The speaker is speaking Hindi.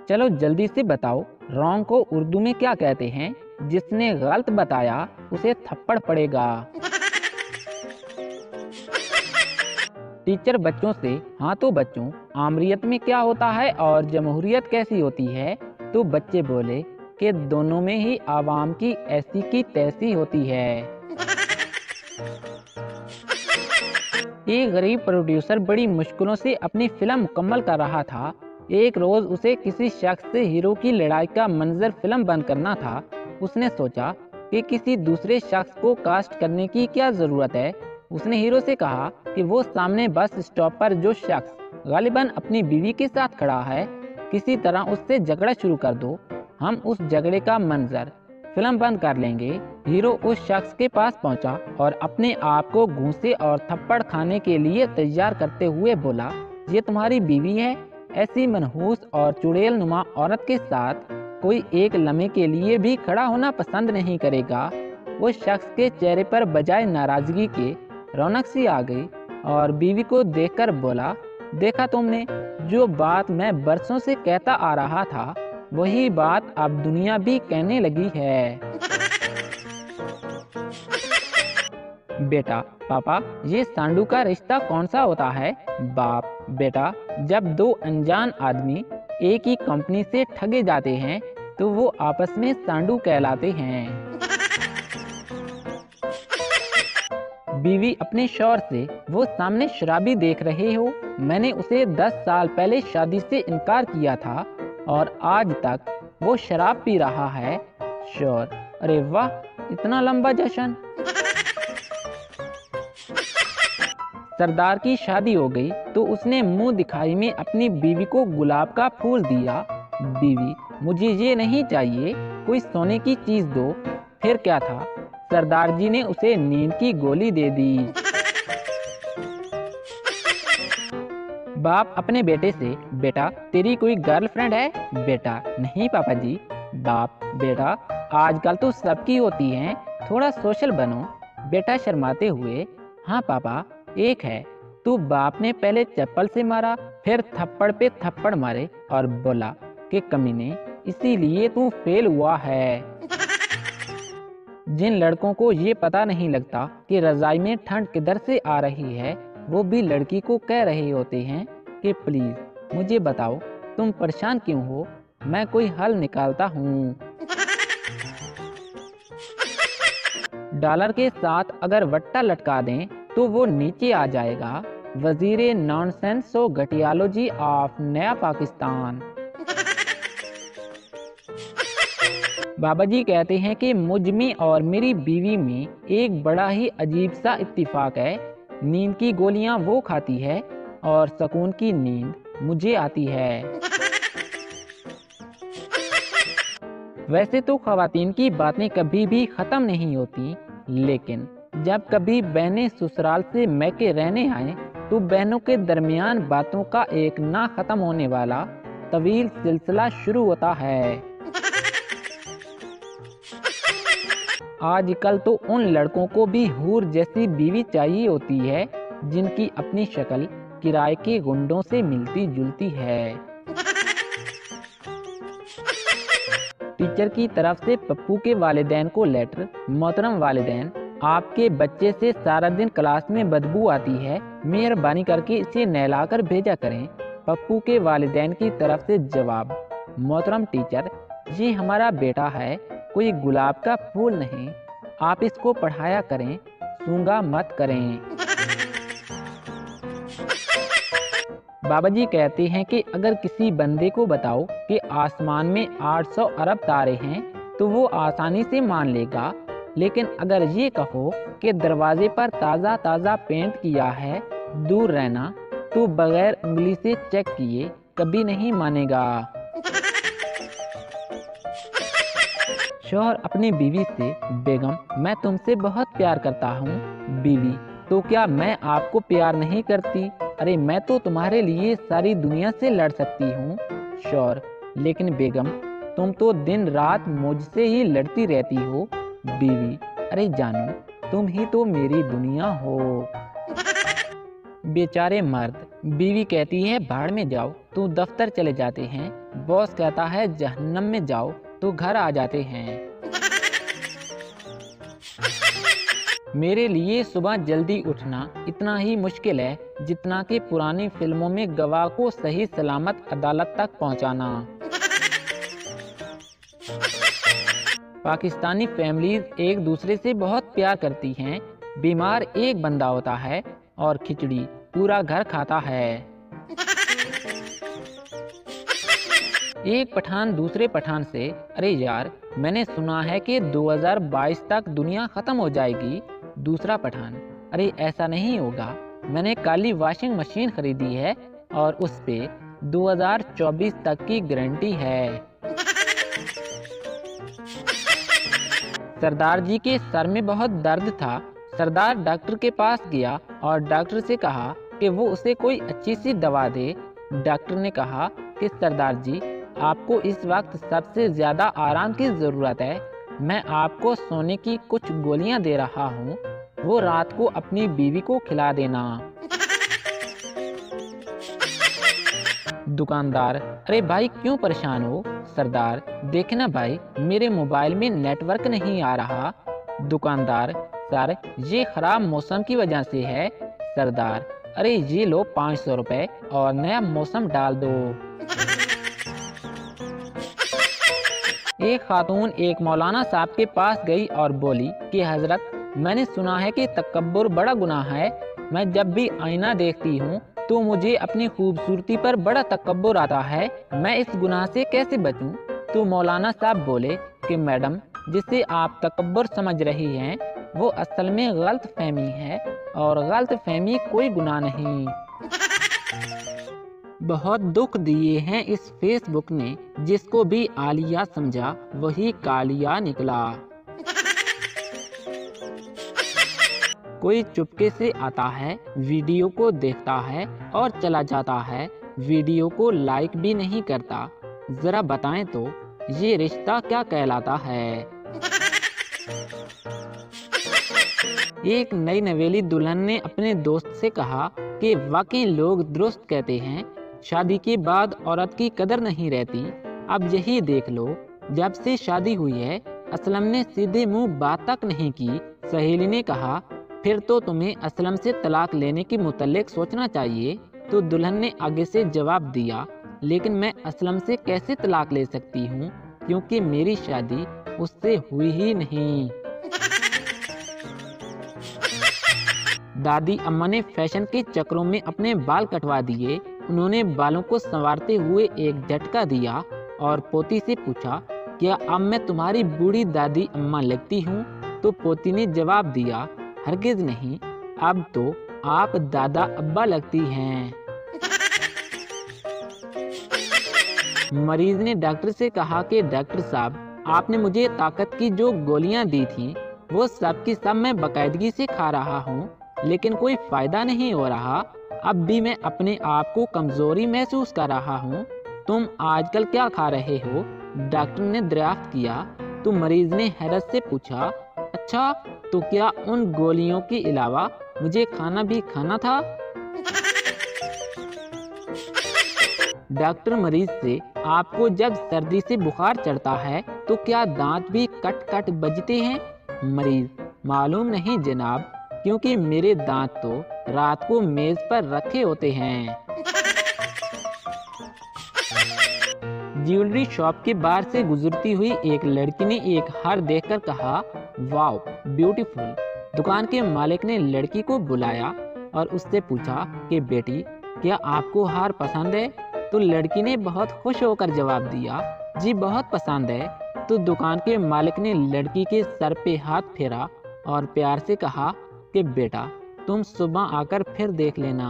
चलो जल्दी से बताओ, रॉन्ग को उर्दू में क्या कहते हैं? जिसने गलत बताया उसे थप्पड़ पड़ेगा। टीचर बच्चों से, हाँ तो बच्चों, आमरीत में क्या होता है और जमहूरियत कैसी होती है? तो बच्चे बोले कि दोनों में ही आवाम की ऐसी की तैसी होती है। एक गरीब प्रोड्यूसर बड़ी मुश्किलों से अपनी फिल्म मुकम्मल कर रहा था। एक रोज उसे किसी शख्स से हीरो की लड़ाई का मंजर फिल्म बंद करना था। उसने सोचा कि किसी दूसरे शख्स को कास्ट करने की क्या जरूरत है। उसने हीरो से कहा कि वो सामने बस स्टॉप पर जो शख्स गालिबन अपनी बीवी के साथ खड़ा है, किसी तरह उससे झगड़ा शुरू कर दो। हम उस झगड़े का मंजर फिल्म बंद कर लेंगे। हीरो उस शख्स के पास पहुंचा और अपने आप को घूंसे और थप्पड़ खाने के लिए तैयार करते हुए बोला, ये तुम्हारी बीवी है? ऐसी मनहूस और चुड़ैल नुमा औरत के साथ कोई एक लम्हे के लिए भी खड़ा होना पसंद नहीं करेगा। वो शख्स के चेहरे पर बजाय नाराजगी के रौनक सी आ गई और बीवी को देखकर बोला, देखा तुमने, जो बात मैं बरसों से कहता आ रहा था वही बात अब दुनिया भी कहने लगी है। बेटा, पापा, ये सांडू का रिश्ता कौन सा होता है? बाप, बेटा, जब दो अनजान आदमी एक ही कंपनी से ठगे जाते हैं तो वो आपस में सांडू कहलाते हैं। बीवी अपने शौहर से, वो सामने शराबी देख रहे हो, मैंने उसे 10 साल पहले शादी से इनकार किया था और आज तक वो शराब पी रहा है। शौहर, अरे वाह, इतना लंबा जश्न। सरदार की शादी हो गई तो उसने मुंह दिखाई में अपनी बीवी को गुलाब का फूल दिया। बीवी, मुझे ये नहीं चाहिए, कोई सोने की चीज दो। फिर क्या था, सरदार जी ने उसे नींद की गोली दे दी। बाप अपने बेटे से, बेटा, तेरी कोई गर्लफ्रेंड है? बेटा, नहीं पापा जी। बाप, बेटा, आजकल तो सबकी होती हैं, थोड़ा सोशल बनो। बेटा शर्माते हुए, हाँ पापा, एक है। तो बाप ने पहले चप्पल से मारा, फिर थप्पड़ पे थप्पड़ मारे और बोला कि कमीने, इसीलिए तू फेल हुआ है। जिन लड़कों को ये पता नहीं लगता कि रजाई में ठंड किधर से आ रही है, वो भी लड़की को कह रहे होते हैं कि प्लीज मुझे बताओ, तुम परेशान क्यों हो, मैं कोई हल निकालता हूँ। डॉलर के साथ अगर वट्टा लटका दें तो वो नीचे आ जाएगा। वजीरे नॉनसेंस सो घटियालोजी ऑफ नया पाकिस्तान। बाबा जी कहते हैं कि मुझ में और मेरी बीवी में एक बड़ा ही अजीब सा इत्तेफाक है। नींद की गोलियां वो खाती है और सुकून की नींद मुझे आती है। वैसे तो ख्वातीन की बातें कभी भी खत्म नहीं होती, लेकिन जब कभी बहनें ससुराल से मैके रहने आए तो बहनों के दरमियान बातों का एक ना खत्म होने वाला तवील सिलसिला शुरू होता है। आजकल तो उन लड़कों को भी हूर जैसी बीवी चाहिए होती है जिनकी अपनी शक्ल किराए के गुंडों से मिलती जुलती है। टीचर की तरफ से पप्पू के वालिदैन को लेटर, मोहतरम वालिदैन, आपके बच्चे से सारा दिन क्लास में बदबू आती है, मेहरबानी करके इसे नहलाकर भेजा करें। पप्पू के वालिदैन की तरफ से जवाब, मोहतरम टीचर, ये हमारा बेटा है, कोई गुलाब का फूल नहीं, आप इसको पढ़ाया करें, सूंगा मत करें। बाबा जी कहते हैं कि अगर किसी बंदे को बताओ कि आसमान में 800 अरब तारे हैं तो वो आसानी से मान लेगा, लेकिन अगर ये कहो कि दरवाजे पर ताज़ा ताज़ा पेंट किया है, दूर रहना, तो बगैर उंगली से चेक किए कभी नहीं मानेगा। शौहर अपनी बीवी से, बेगम, मैं तुमसे बहुत प्यार करता हूँ। बीवी, तो क्या मैं आपको प्यार नहीं करती? अरे मैं तो तुम्हारे लिए सारी दुनिया से लड़ सकती हूँ। शौहर, लेकिन बेगम, तुम तो दिन रात मुझसे ही लड़ती रहती हो। बीवी, अरे जानू, तुम ही तो मेरी दुनिया हो। बेचारे मर्द। बीवी कहती है भाड़ में जाओ, तो दफ्तर चले जाते हैं। बॉस कहता है जहन्नम में जाओ तो घर आ जाते हैं। मेरे लिए सुबह जल्दी उठना इतना ही मुश्किल है जितना कि पुरानी फिल्मों में गवाह को सही सलामत अदालत तक पहुंचाना। पाकिस्तानी फैमिलीज एक दूसरे से बहुत प्यार करती हैं। बीमार एक बंदा होता है और खिचड़ी पूरा घर खाता है। एक पठान दूसरे पठान से, अरे यार मैंने सुना है कि 2022 तक दुनिया खत्म हो जाएगी। दूसरा पठान, अरे ऐसा नहीं होगा, मैंने काली वॉशिंग मशीन खरीदी है और उस पे 2024 तक की गारंटी है। सरदार जी के सर में बहुत दर्द था। सरदार डॉक्टर के पास गया और डॉक्टर से कहा कि वो उसे कोई अच्छी सी दवा दे। डॉक्टर ने कहा कि सरदार जी, आपको इस वक्त सबसे ज़्यादा आराम की ज़रूरत है। मैं आपको सोने की कुछ गोलियां दे रहा हूँ, वो रात को अपनी बीवी को खिला देना। दुकानदार, अरे भाई क्यों परेशान हो? सरदार, देखना भाई मेरे मोबाइल में नेटवर्क नहीं आ रहा। दुकानदार, सर ये खराब मौसम की वजह से है। सरदार, अरे ये लो 500 रुपए और नया मौसम डाल दो। एक खातून एक मौलाना साहब के पास गई और बोली कि हजरत, मैंने सुना है कि तकब्बुर बड़ा गुनाह है। मैं जब भी आईना देखती हूँ तो मुझे अपनी खूबसूरती पर बड़ा तकब्बुर आता है। मैं इस गुनाह से कैसे बचूं? तो मौलाना साहब बोले कि मैडम, जिसे आप तकब्बुर समझ रही हैं वो असल में गलत फहमी है और गलत फहमी कोई गुनाह नहीं। बहुत दुख दिए हैं इस फेसबुक ने, जिसको भी आलिया समझा वही कालिया निकला। कोई चुपके से आता है, वीडियो को देखता है और चला जाता है, वीडियो को लाइक भी नहीं करता। जरा बताएं तो ये रिश्ता क्या कहलाता है? एक नई नवेली दुल्हन ने अपने दोस्त से कहा कि वाकई लोग दुरुस्त कहते हैं, शादी के बाद औरत की कदर नहीं रहती। अब यही देख लो, जब से शादी हुई है असलम ने सीधे मुंह बात तक नहीं की। सहेली ने कहा, फिर तो तुम्हें असलम से तलाक लेने के मुतल्लिक सोचना चाहिए। तो दुल्हन ने आगे से जवाब दिया, लेकिन मैं असलम से कैसे तलाक ले सकती हूँ क्योंकि मेरी शादी उससे हुई ही नहीं। दादी अम्मा ने फैशन के चक्रों में अपने बाल कटवा दिए। उन्होंने बालों को संवारते हुए एक झटका दिया और पोती से पूछा, क्या अब मैं तुम्हारी बूढ़ी दादी अम्मा लगती हूँ? तो पोती ने जवाब दिया, हरगिज नहीं, अब तो आप दादा अब्बा लगती हैं। मरीज ने डॉक्टर से कहा कि डॉक्टर साहब, आपने मुझे ताकत की जो गोलियां दी थी वो सब की सब मैं बाकायदगी से खा रहा हूँ, लेकिन कोई फायदा नहीं हो रहा। अब भी मैं अपने आप को कमजोरी महसूस कर रहा हूँ। तुम आजकल क्या खा रहे हो? डॉक्टर ने दरियाफ्त किया। तो मरीज ने हैरत से पूछा, अच्छा तो क्या उन गोलियों के अलावा मुझे खाना भी खाना था? डॉक्टर मरीज से, आपको जब सर्दी से बुखार चढ़ता है तो क्या दांत भी कट कट बजते हैं? मरीज, मालूम नहीं जनाब, क्योंकि मेरे दांत तो रात को मेज पर रखे होते हैं। ज्वेलरी शॉप के बाहर से गुजरती हुई एक लड़की ने एक हार देखकर कहा, वाओ ब्यूटीफुल। दुकान के मालिक ने लड़की को बुलाया और उससे पूछा कि बेटी, क्या आपको हार पसंद है? तो लड़की ने बहुत खुश होकर जवाब दिया, जी बहुत पसंद है। तो दुकान के मालिक ने लड़की के सर पे हाथ फेरा और प्यार से कहा कि बेटा, तुम सुबह आकर फिर देख लेना।